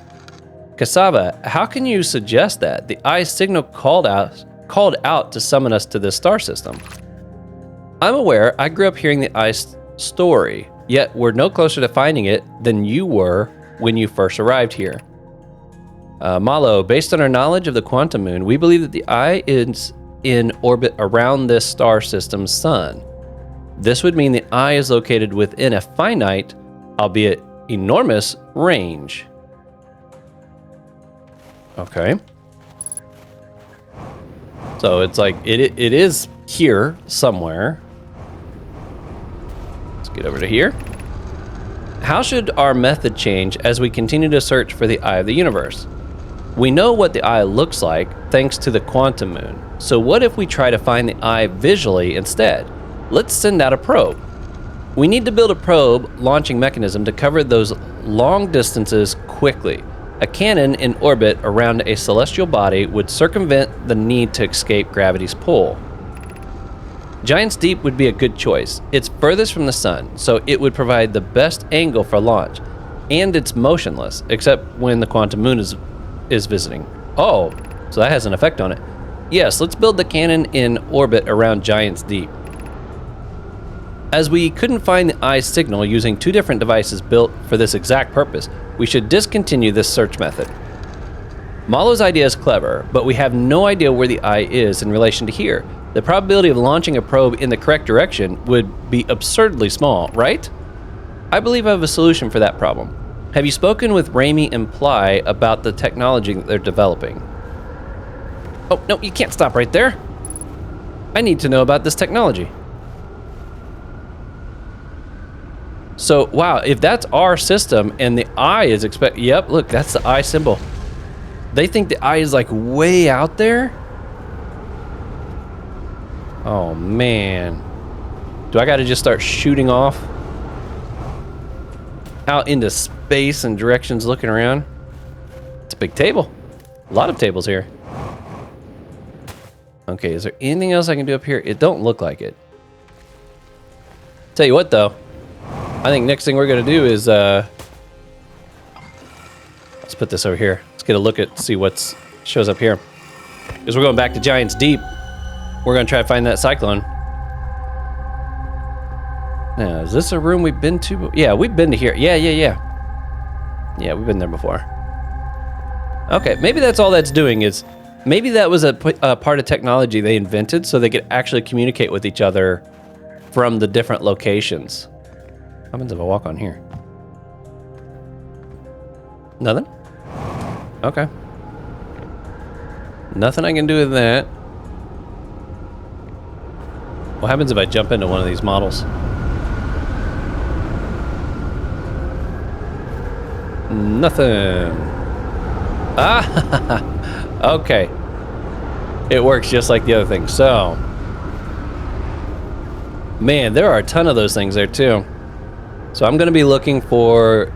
Speaker 1: Cassava, how can you suggest that? The eye's signal called out to summon us to this star system. I'm aware I grew up hearing the eye's story, yet we're no closer to finding it than you were when you first arrived here. Malo, based on our knowledge of the quantum moon, we believe that the eye is in orbit around this star system's sun. This would mean the eye is located within a finite, albeit enormous, range. Okay. So it's like, it is here somewhere. Let's get over to here. How should our method change as we continue to search for the eye of the universe? We know what the eye looks like thanks to the quantum moon. So what if we try to find the eye visually instead? Let's send out a probe. We need to build a probe launching mechanism to cover those long distances quickly. A cannon in orbit around a celestial body would circumvent the need to escape gravity's pull. Giant's Deep would be a good choice. It's furthest from the sun, so it would provide the best angle for launch. And it's motionless, except when the quantum moon is visiting. Oh, so that has an effect on it. Yes, let's build the cannon in orbit around Giant's Deep. As we couldn't find the eye's signal using two different devices built for this exact purpose, we should discontinue this search method. Malo's idea is clever, but we have no idea where the eye is in relation to here. The probability of launching a probe in the correct direction would be absurdly small, right? I believe I have a solution for that problem. Have you spoken with Raimi and Ply about the technology that they're developing? Oh, no, you can't stop right there. I need to know about this technology. So, wow, if that's our system and the eye is yep, look, that's the eye symbol. They think the eye is like way out there? Oh, man. Do I gotta just start shooting off out into space and directions looking around? It's a big table. A lot of tables here. Okay, is there anything else I can do up here? It don't look like it. Tell you what, though. I think next thing we're gonna do is let's put this over here. Let's get a look at see what shows up here. Because we're going back to Giant's Deep. We're gonna try to find that cyclone. Now, is this a room we've been to? Yeah, we've been to here. Yeah, we've been there before. Okay, maybe that's all that's doing is, maybe that was a part of technology they invented so they could actually communicate with each other from the different locations. What happens if I walk on here? Nothing? Okay. Nothing I can do with that. What happens if I jump into one of these models? Nothing. Ah, okay. It works just like the other thing. So, man, there are a ton of those things there too. So I'm going to be looking for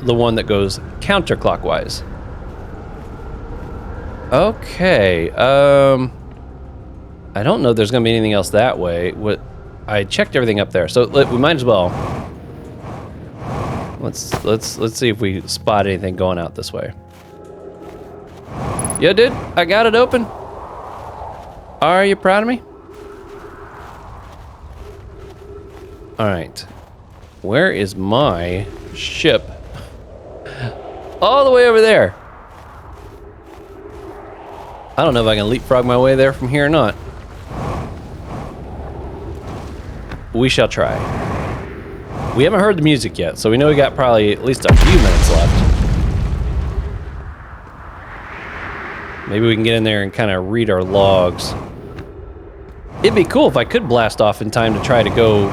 Speaker 1: the one that goes counterclockwise. Okay. I don't know if there's going to be anything else that way. I checked everything up there, so we might as well. Let's see if we spot anything going out this way. Yeah, dude, I got it open. Are you proud of me? All right. Where is my ship? All the way over there. I don't know if I can leapfrog my way there from here or not. We shall try. We haven't heard the music yet, so we know we got probably at least a few minutes left. Maybe we can get in there and kind of read our logs. It'd be cool if I could blast off in time to try to go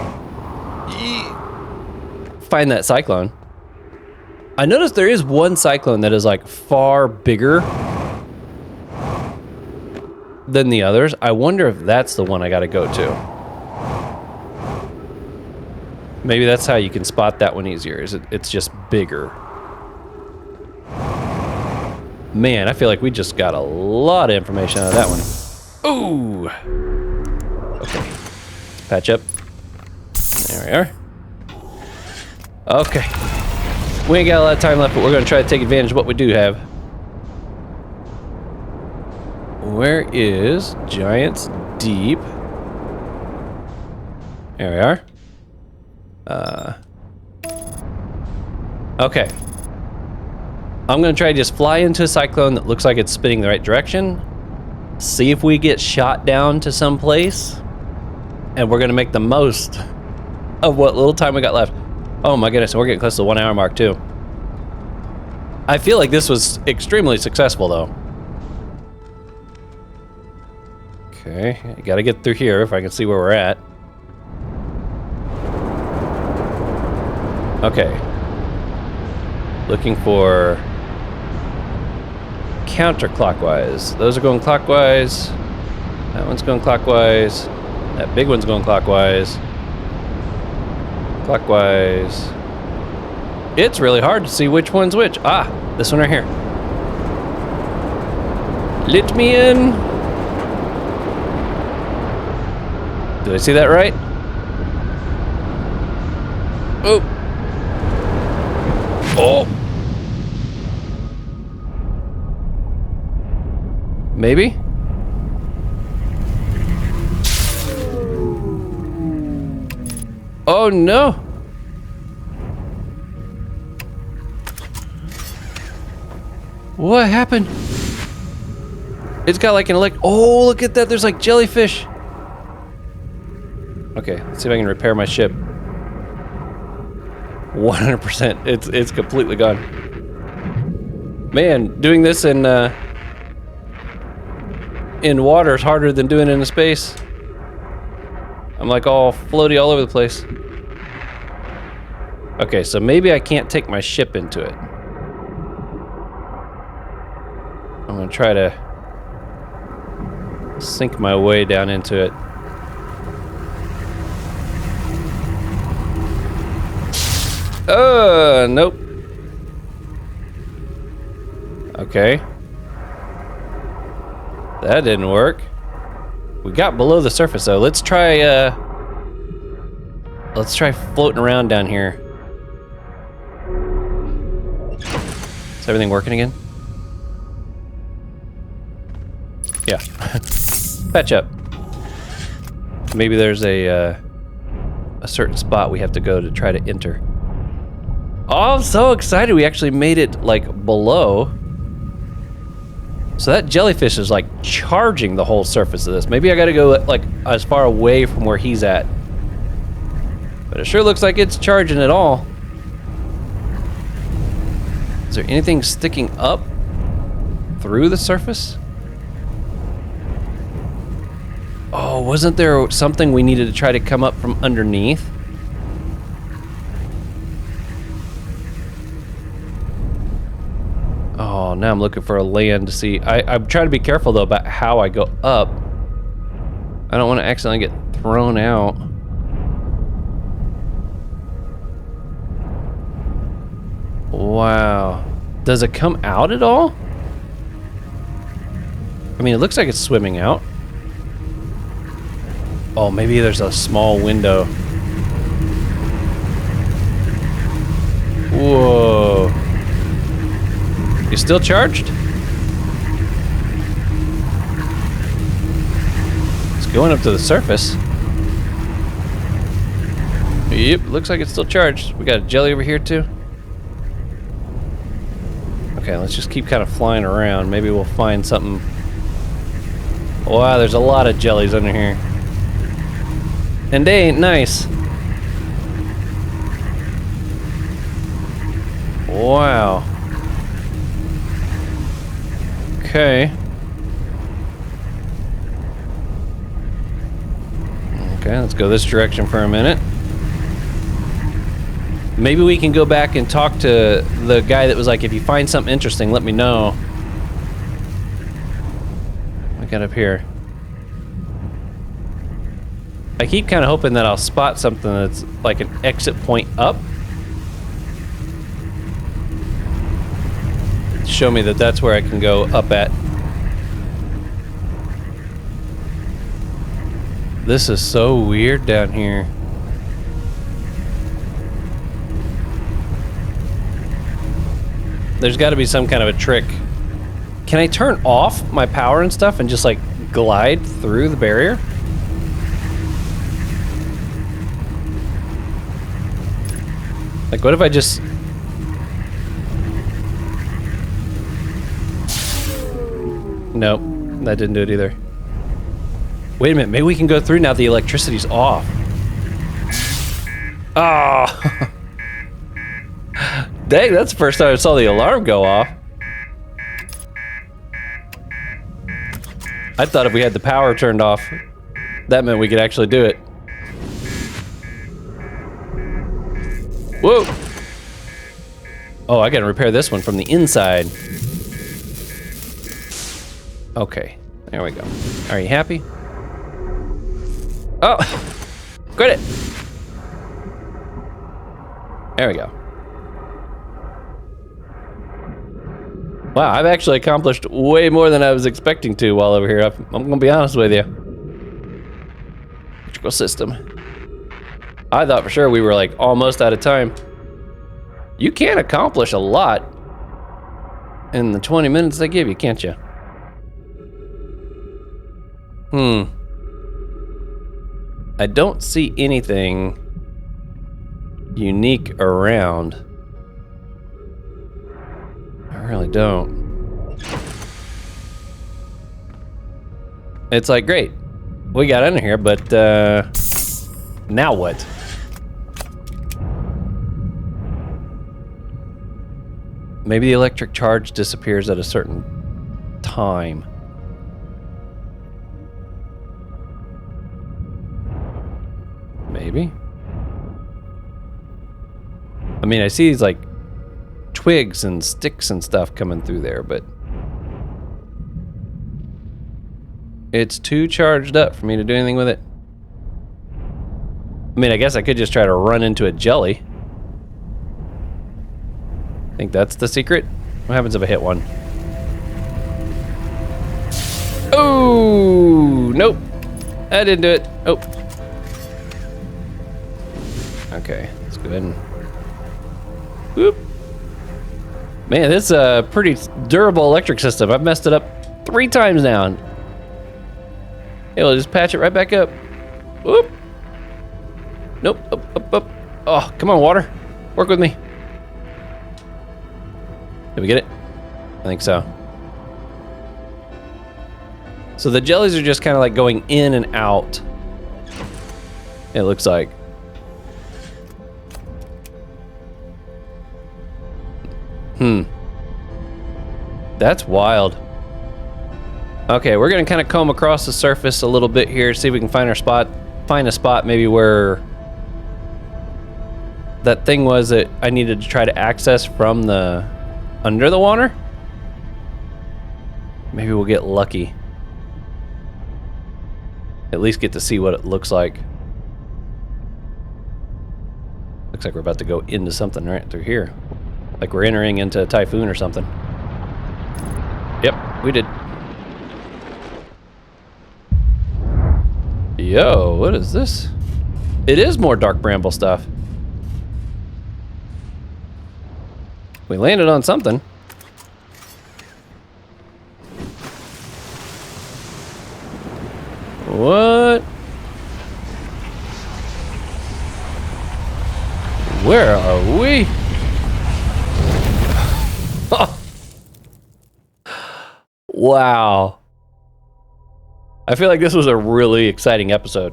Speaker 1: find that cyclone. I noticed there is one cyclone that is like far bigger than the others. I wonder if that's the one I gotta go to. Maybe that's how you can spot that one easier, is it's just bigger. Man, I feel like we just got a lot of information out of that one. Ooh! Okay. Patch up. There we are. Okay. We ain't got a lot of time left, but we're gonna try to take advantage of what we do have. Where is Giant's Deep? There we are. Okay. I'm gonna try to just fly into a cyclone that looks like it's spinning the right direction. See if we get shot down to some place. And we're gonna make the most of what little time we got left. Oh my goodness, we're getting close to the 1 hour mark too. I feel like this was extremely successful though. Okay, you gotta get through here if I can see where we're at. Okay. Looking for counterclockwise. Those are going clockwise. That one's going clockwise. That big one's going clockwise. Clockwise. It's really hard to see which one's which. Ah, this one right here. Let me in. Did I see that right? Oh. Oh. Maybe? Oh no! What happened? It's got like an oh, look at that, there's like jellyfish. Okay, let's see if I can repair my ship. 100%, it's completely gone. Man, doing this in water is harder than doing it in space. I'm like all floaty all over the place. Okay, so maybe I can't take my ship into it. I'm gonna try to sink my way down into it. Nope. Okay. That didn't work. We got below the surface though. Let's try floating around down here. Is everything working again? Yeah. Patch up. Maybe there's a certain spot we have to go to try to enter. Oh, I'm so excited we actually made it like below. So that jellyfish is like charging the whole surface of this. Maybe I gotta go like as far away from where he's at. But it sure looks like it's charging it all. Is there anything sticking up through the surface? Oh, wasn't there something we needed to try to come up from underneath? Oh, now I'm looking for a land to see. I'm trying to be careful though about how I go up. I don't want to accidentally get thrown out. Wow. Does it come out at all? I mean, it looks like it's swimming out. Oh, maybe there's a small window. Whoa. You still charged? It's going up to the surface. Yep, looks like it's still charged. We got a jelly over here too. Okay, let's just keep kind of flying around. Maybe we'll find something. Wow, there's a lot of jellies under here. And they ain't nice. Wow. Okay. Okay, let's go this direction for a minute. Maybe we can go back and talk to the guy that was like, if you find something interesting, let me know. I got up here. I keep kind of hoping that I'll spot something that's like an exit point up. Show me that that's where I can go up at. This is so weird down here. There's got to be some kind of a trick. Can I turn off my power and stuff and just like glide through the barrier? Like what if I just... Nope, that didn't do it either. Wait a minute, maybe we can go through now the electricity's off. Oh! Dang, that's the first time I saw the alarm go off. I thought if we had the power turned off, that meant we could actually do it. Whoa! Oh, I gotta repair this one from the inside. Okay, there we go. Are you happy? Oh! Quit it! There we go. Wow, I've actually accomplished way more than I was expecting to while over here. I'm gonna be honest with you. Electrical system. I thought for sure we were like almost out of time. You can accomplish a lot in the 20 minutes they give you, can't you? I don't see anything unique around. I really don't. It's like, great, we got under here, but now what? Maybe the electric charge disappears at a certain time. Maybe. I mean, I see these like twigs and sticks and stuff coming through there, but it's too charged up for me to do anything with it. I mean, I guess I could just try to run into a jelly. I think that's the secret. What happens if I hit one? Oh, nope. I didn't do it. Oh. Okay, let's go ahead and whoop. Man, this is a pretty durable electric system. I've messed it up 3 times now. It'll just patch it right back up. Whoop. Nope, up. Oh, come on, water. Work with me. Did we get it? I think so. So the jellies are just kind of like going in and out. It looks like. That's wild. Okay, we're gonna kind of comb across the surface a little bit here, see if we can find a spot maybe where that thing was that I needed to try to access from the under the water. Maybe we'll get lucky. At least get to see what it looks like. Looks like we're about to go into something right through here. Like we're entering into a typhoon or something. Yep, we did. Yo, what is this? It is more dark bramble stuff. We landed on something. What? Where are we? Wow. I feel like this was a really exciting episode.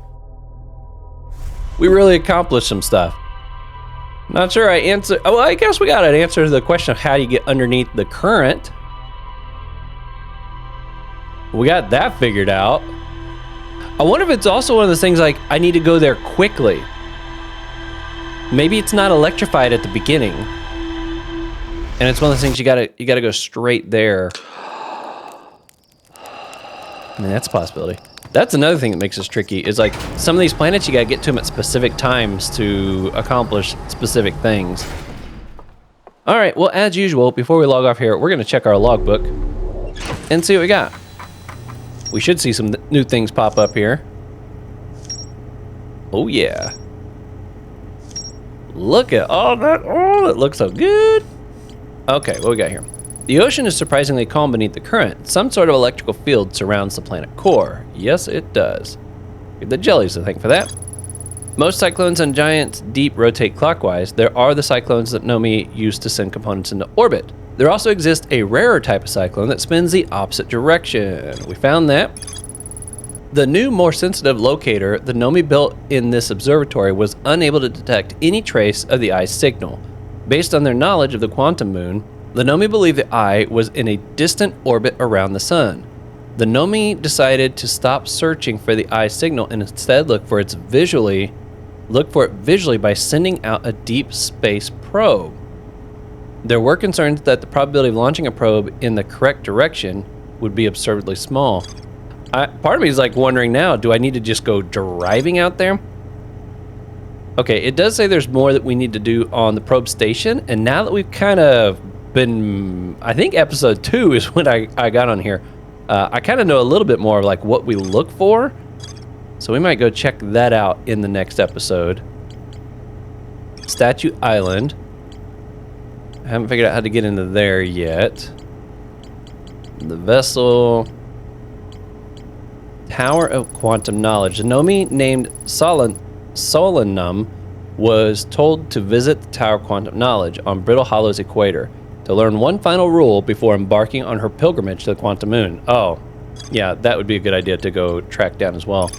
Speaker 1: We really accomplished some stuff. Not sure I answered. Oh, well, I guess we got an answer to the question of how you get underneath the current. We got that figured out. I wonder if it's also one of those things like I need to go there quickly. Maybe it's not electrified at the beginning, and it's one of those things you gotta go straight there. I mean, that's a possibility. That's another thing that makes this tricky, is like some of these planets you gotta get to them at specific times to accomplish specific things. All right, well, as usual, before we log off here, we're gonna check our logbook and see what we got. We should see some new things pop up here. Oh yeah. Look at all that, oh, it looks so good. Okay, what we got here? The ocean is surprisingly calm beneath the current. Some sort of electrical field surrounds the planet core. Yes, it does. The jellies to thank for that. Most cyclones and giants deep rotate clockwise. There are the cyclones that Nomi used to send components into orbit. There also exists a rarer type of cyclone that spins the opposite direction. We found that. The new, more sensitive locator the Nomi built in this observatory was unable to detect any trace of the eye's signal. Based on their knowledge of the quantum moon, the Nomi believed the eye was in a distant orbit around the sun. The Nomi decided to stop searching for the eye's signal and instead look for it visually by sending out a deep space probe. There were concerns that the probability of launching a probe in the correct direction would be absurdly small. Part of me is like wondering now, do I need to just go driving out there? Okay, it does say there's more that we need to do on the probe station, and now that we've kind of been, I think episode 2 is when I got on here. I kind of know a little bit more of like what we look for, so we might go check that out in the next episode. Statue Island. I haven't figured out how to get into there yet. The vessel. Tower of Quantum Knowledge. The Nomi named Solanum was told to visit the Tower of Quantum Knowledge on Brittle Hollow's equator to learn one final rule before embarking on her pilgrimage to the Quantum Moon. Oh, yeah, that would be a good idea to go track down as well.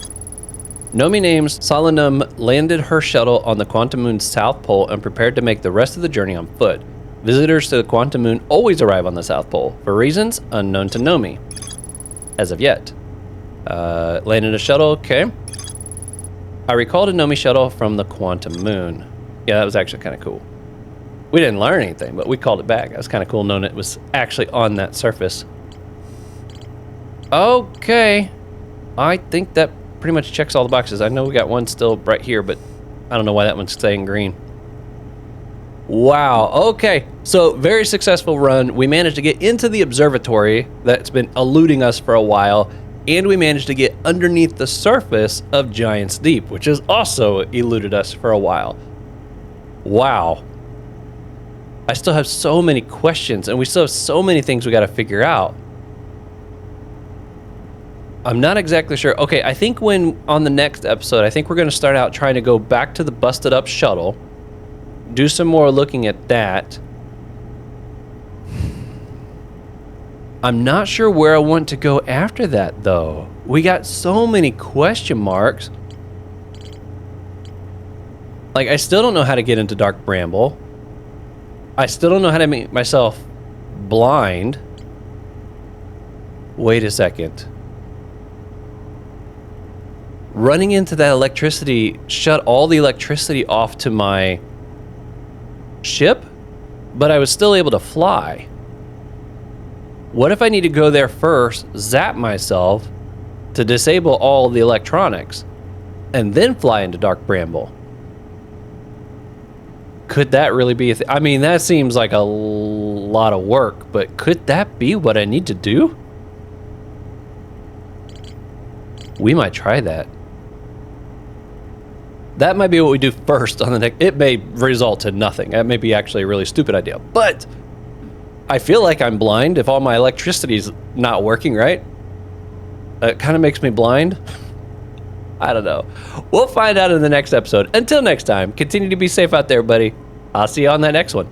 Speaker 1: Nomi named Solanum landed her shuttle on the Quantum Moon's south pole and prepared to make the rest of the journey on foot. Visitors to the Quantum Moon always arrive on the South Pole, for reasons unknown to Nomi, as of yet. Landed a shuttle, okay. I recalled a Nomi shuttle from the Quantum Moon. Yeah, that was actually kind of cool. We didn't learn anything, but we called it back. That was kind of cool knowing it was actually on that surface. Okay. I think that pretty much checks all the boxes. I know we got one still right here, but I don't know why that one's staying green. Wow, okay. So, very successful run. We managed to get into the observatory that's been eluding us for a while, and we managed to get underneath the surface of Giant's Deep, which has also eluded us for a while. Wow. I still have so many questions, and we still have so many things we got to figure out. I'm not exactly sure. Okay, I think on the next episode, I think we're going to start out trying to go back to the busted up shuttle, do some more looking at that. I'm not sure where I want to go after that, though. We got so many question marks. Like, I still don't know how to get into Dark Bramble. I still don't know how to make myself blind. Wait a second. Running into that electricity shut all the electricity off to my ship, but I was still able to fly. What if I need to go there first, zap myself to disable all the electronics, and then fly into Dark Bramble? Could that really be I mean, that seems like a lot of work, but could that be what I need to do? We might try that. That might be what we do first on the next. It may result in nothing. That may be actually a really stupid idea, but I feel like I'm blind if all my electricity's not working, right? It kind of makes me blind. I don't know. We'll find out in the next episode. Until next time, continue to be safe out there, buddy. I'll see you on that next one.